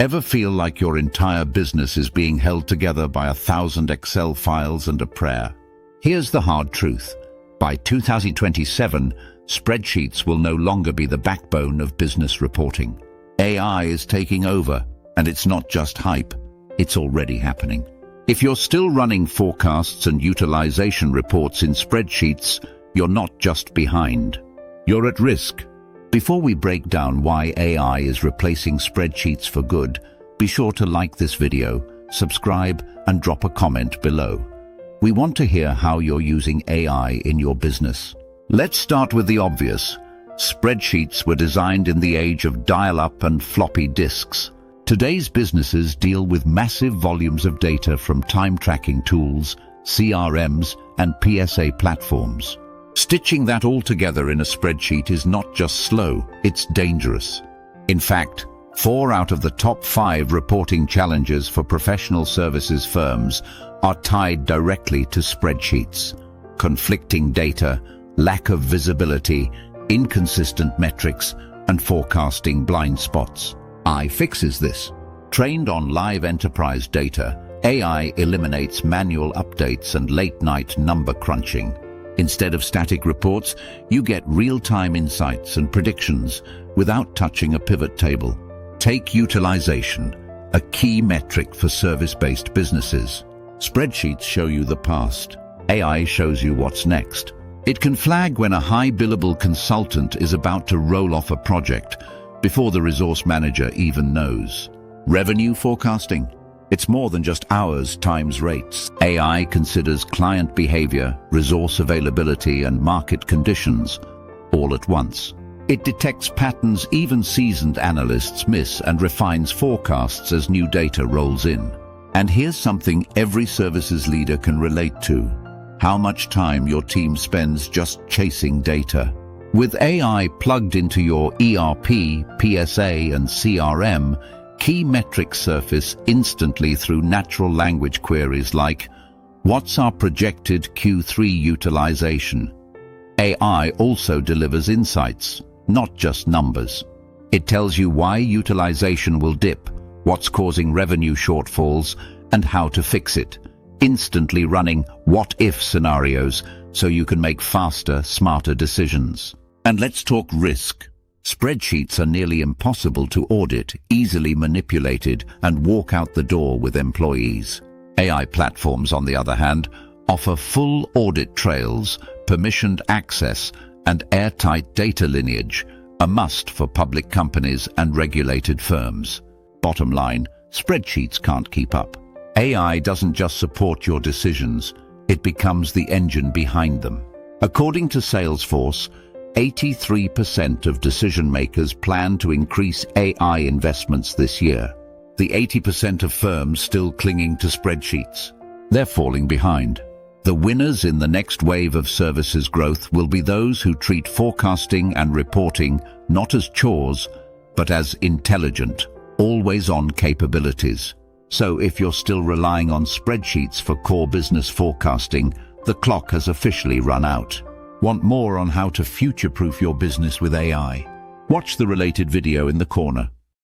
Ever feel like your entire business is being held together by 1,000 Excel files and a prayer? Here's the hard truth. By 2027, spreadsheets will no longer be the backbone of business reporting. AI is taking over, and it's not just hype, it's already happening. If you're still running forecasts and utilization reports in spreadsheets, you're not just behind. You're at risk. Before we break down why AI is replacing spreadsheets for good, be sure to like this video, subscribe, and drop a comment below. We want to hear how you're using AI in your business. Let's start with the obvious. Spreadsheets were designed in the age of dial-up and floppy disks. Today's businesses deal with massive volumes of data from time-tracking tools, CRMs, and PSA platforms. Stitching that all together in a spreadsheet is not just slow, it's dangerous. In fact, 4 out of the top 5 reporting challenges for professional services firms are tied directly to spreadsheets. Conflicting data, lack of visibility, inconsistent metrics, and forecasting blind spots. AI fixes this. Trained on live enterprise data, AI eliminates manual updates and late-night number crunching. Instead of static reports, you get real-time insights and predictions without touching a pivot table. Take utilization, a key metric for service-based businesses. Spreadsheets show you the past. AI shows you what's next. It can flag when a high billable consultant is about to roll off a project before the resource manager even knows. Revenue forecasting. It's more than just hours times rates. AI considers client behavior, resource availability, and market conditions all at once. It detects patterns even seasoned analysts miss and refines forecasts as new data rolls in. And here's something every services leader can relate to: how much time your team spends just chasing data. With AI plugged into your ERP, PSA, and CRM, key metrics surface instantly through natural language queries like, "What's our projected Q3 utilization?" AI also delivers insights, not just numbers. It tells you why utilization will dip, what's causing revenue shortfalls, and how to fix it, instantly running what-if scenarios so you can make faster, smarter decisions. And let's talk risk. Spreadsheets are nearly impossible to audit, easily manipulated, and walk out the door with employees. AI platforms, on the other hand, offer full audit trails, permissioned access, and airtight data lineage, a must for public companies and regulated firms. Bottom line, spreadsheets can't keep up. AI doesn't just support your decisions, it becomes the engine behind them. According to Salesforce, 83% of decision makers plan to increase AI investments this year. The 80% of firms still clinging to spreadsheets. They're falling behind. The winners in the next wave of services growth will be those who treat forecasting and reporting not as chores, but as intelligent, always-on capabilities. So if you're still relying on spreadsheets for core business forecasting, the clock has officially run out. Want more on how to future-proof your business with AI? Watch the related video in the corner.